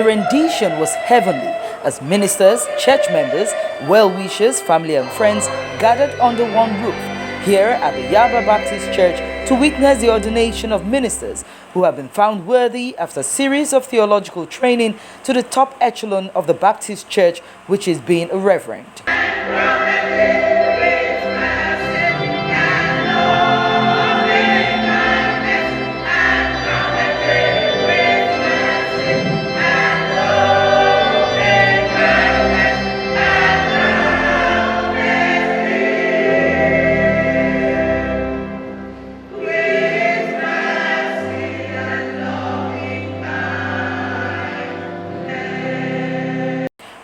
rendition was heavenly as ministers, church members, well-wishers, family and friends gathered under one roof here at the Yaba Baptist Church to witness the ordination of ministers who have been found worthy after a series of theological training to the top echelon of the Baptist Church, which is being a reverend.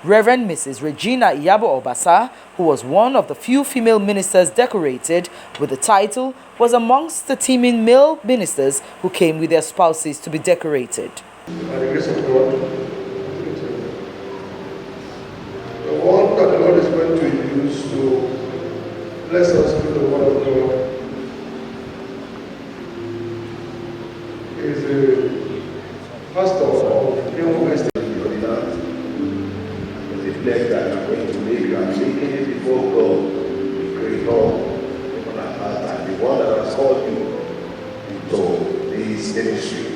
Reverend Mrs. Regina Iyabo Obasa, who was one of the few female ministers decorated with the title, was amongst the teeming male ministers who came with their spouses to be decorated. By the grace of God, the one that the Lord is going to use to bless us with the word of God is a pastor of New West. That I'm going to make you, I'm making it before God, the Creator, heaven and earth, and the one that has called you into this ministry,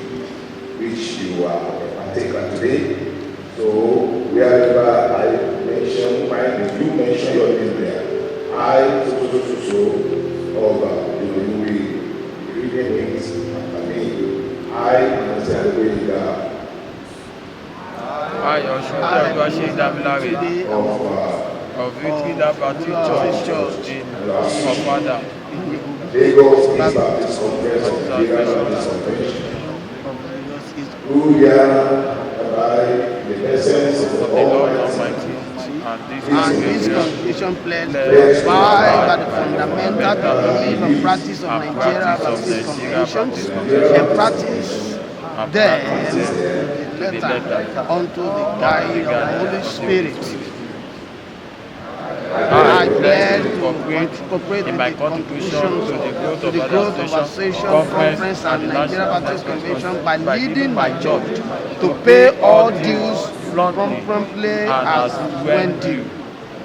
which you are a partaker today. So, wherever I mention my name, you mention your name there. I, so, of you reading things after me. I understand the way God. I also of Revd Baptist Church in Ofada. Lagos East Baptist Conference of Nigeria Baptist Convention. Who by the essence of the Almighty. And this constitution pledged by the fundamental belief and practice of Nigeria Baptist Conventions and practice then letter unto the guide of the Holy Spirit. I pledge to cooperate in my contribution to the growth of Association, Conference and Nigeria Baptist Convention by leading my church to pay all dues promptly as when due.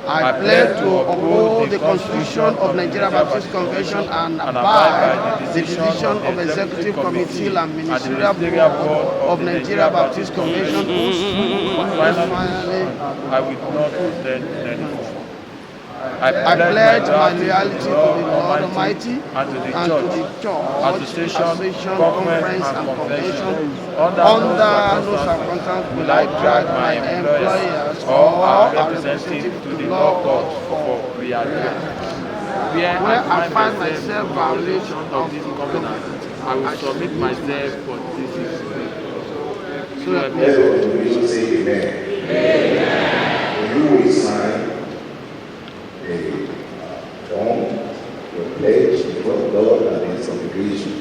I pledge to uphold the Constitution of Nigeria Baptist Convention and abide the decision of Executive Committee and Ministerial Board of Nigeria Baptist Convention. Finally, I will not pretend anymore. I pledge my loyalty to the Lord Almighty and to the church, association, conference, and convention. Under no circumstance will I drag my employers or our representative to the law court for rearrangement. Where I find myself violation of this covenant, I will submit myself for this issue. So everybody say amen. Amen. You will sign a form, your pledge before God and its congregation.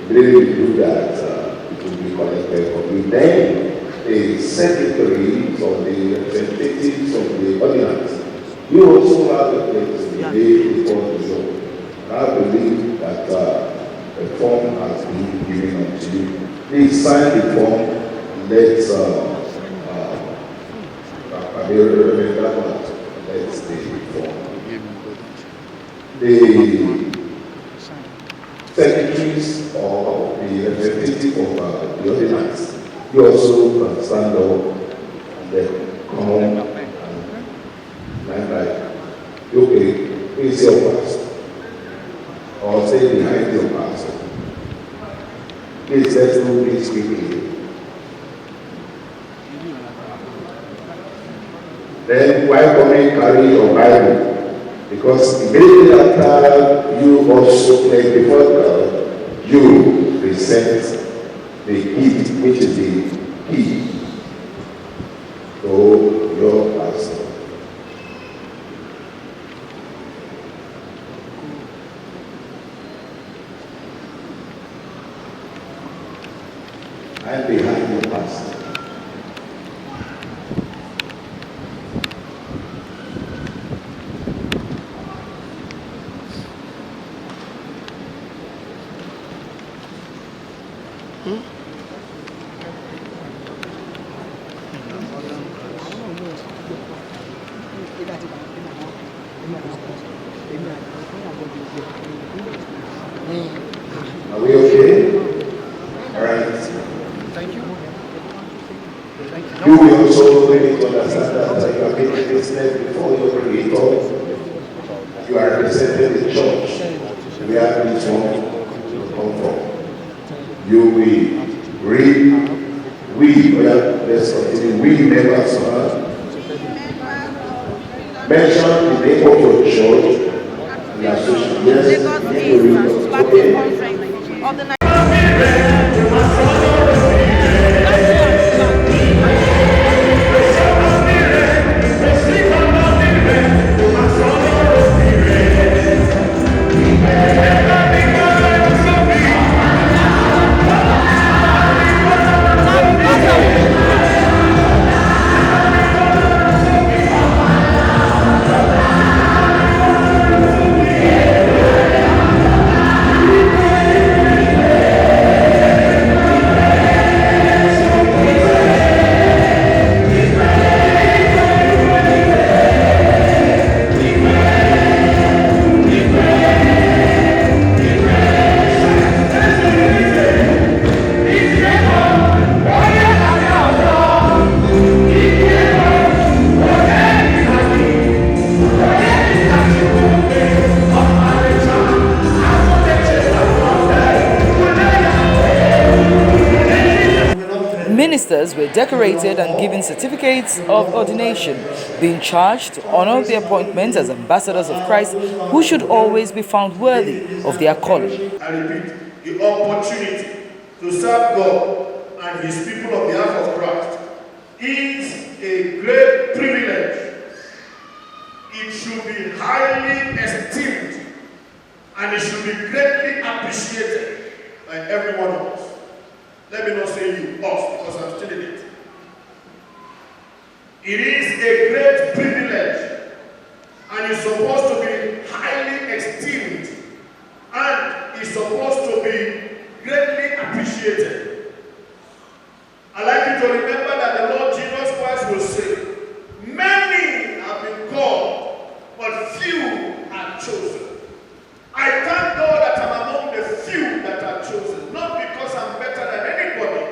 Really we do that, it will be collected from you. Then the secretaries or the representatives of the ordinance, you also have a place to be before the Lord. I believe that a form has been given unto you. Please sign the form. Let's the form. The secretaries or the representative of the ordinance, you also can stand up and then come and like, okay, please your pastor or stay behind your pastor. Please let's do this quickly. Then while coming, carry your Bible, because immediately after you also pray before God, you present the gift, which is the key to your pastor. And behind your pastor. You will also really to understand that you are making business before your Creator. You are representing the church where this one will come from. You will read, let's continue, we members mention the name of your church, the association. Yes, okay. Ministers were decorated and given certificates of ordination, being charged to honor the appointment as ambassadors of Christ, who should always be found worthy of their calling. I repeat, the opportunity to serve God and His people on behalf of Christ is a great privilege. It should be highly esteemed and it should be greatly appreciated by every one of us. Let me not say you, us, because I'm still in it. It is a great privilege and it's supposed to be highly esteemed and it's supposed to be greatly appreciated. I like you to remember that the Lord Jesus Christ will say, many have been called, but few are chosen. I thank God that I'm among the few that are chosen, not because I'm better than anybody,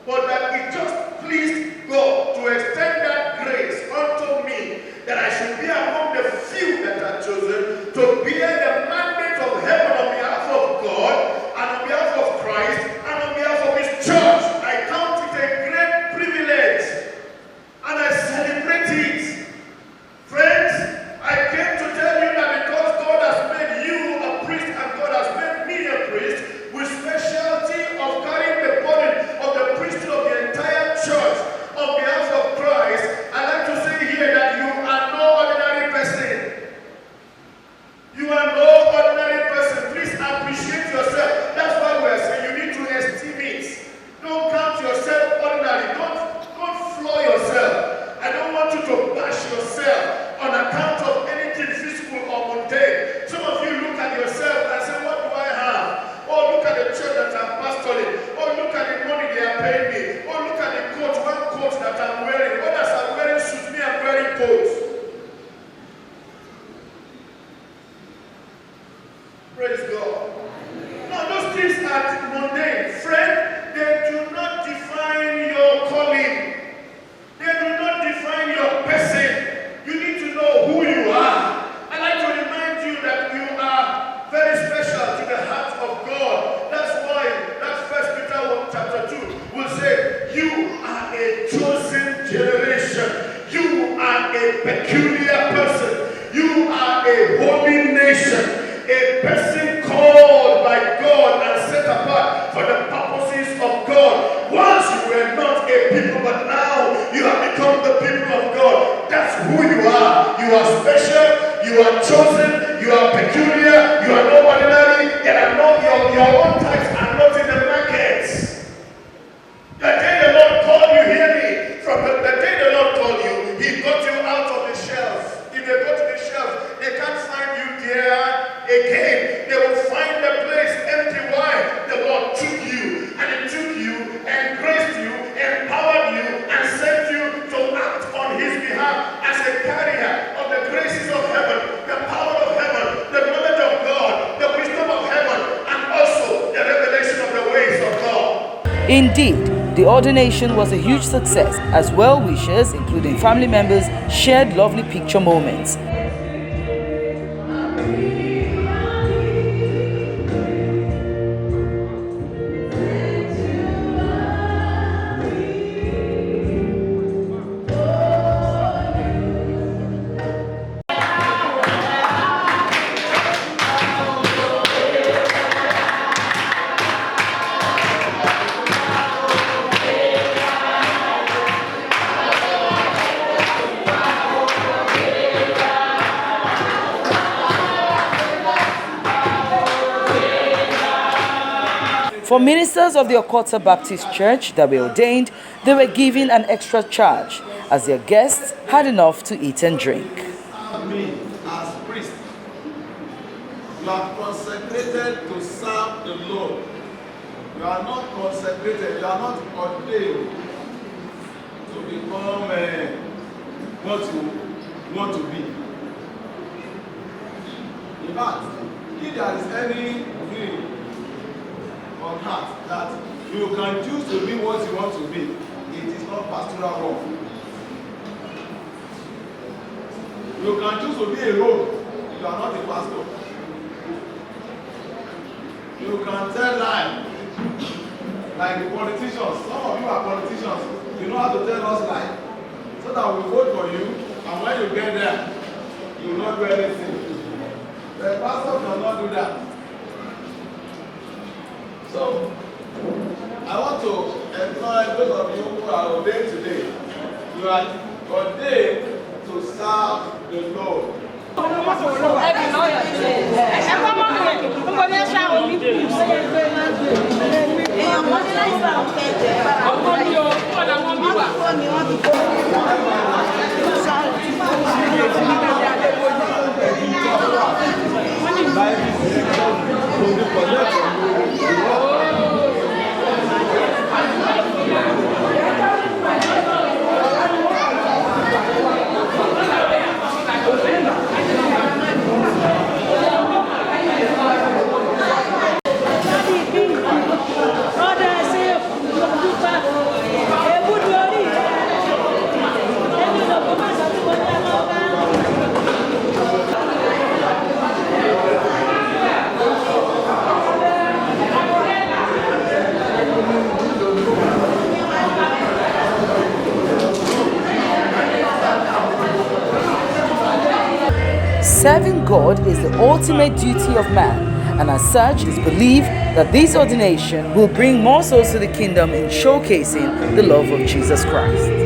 but that it just pleased God to extend that grace unto me, that I should be among the few that are chosen to bear the mandate of heaven on behalf of God and on behalf of Christ and on behalf of His church. I count it a great privilege and I celebrate it. Friends, I came to tell you that because God has made you a priest and God has made me a priest with specialty of carrying the burden of the priesthood of the entire church on behalf of Christ, I'd like to say here that you are no ordinary person. You are no ordinary person. Please appreciate yourself. That's why we're saying you need to esteem it. Don't count yourself ordinary. Don't floor yourself. I don't want you to bash yourself on account of anything physical or mundane. Some of you look at yourself and say, what do I have? Oh, look at the church that I'm pastoring. Oh, look at the money they are paying me. Oh, look at the coat, one coat that I'm wearing. Others are wearing suits, me I'm wearing coats. Praise God. No, those things are mundane. Friend, they do not define your calling. They do not define your person. You need to know who you are. I'd like to remind you that you are very special to the heart of God. That's why that 1 Peter 1 chapter 2 will say, you are a chosen generation. You are a peculiar person. You are a holy nation. A person called by God and set apart for the purposes of God. Once you were not a people, but now you have become the people of God. That's who you are. You are special, you are chosen, you are peculiar, you are no ordinary, and I know your own types are not in the markets. The day the Lord called you, hear me, from the day the Lord called you, He got you out of the shelf. If they go to the shelf, they can't find you there again. They will find the place empty. Why? The Lord took you, and He took you, and graced you, empowered you, and sent you to act on His behalf as a carrier of the graces of heaven, the power of heaven, the knowledge of God, the wisdom of heaven, and also the revelation of the ways of God. Indeed, The ordination was a huge success as well-wishers, including family members, shared lovely picture moments. For ministers of the Okota Baptist Church that were ordained, they were given an extra charge as their guests had enough to eat and drink. Me as priest, you are consecrated to serve the Lord. You are not consecrated, you are not ordained to become what you want to be. In fact, if there is anything on heart that you can choose to be what you want to be, it is not pastoral work. You can choose to be a role, you are not a pastor. You can tell lies like the politicians. Some of you are politicians, you know how to tell us lies so that we vote for you, and when you get there, you will not do anything. The pastor cannot do that. So, I want to employ those of you who are ordained today. You are ordained to serve the Lord. Serving God is the ultimate duty of man, and as such, it's believed that this ordination will bring more souls to the kingdom in showcasing the love of Jesus Christ.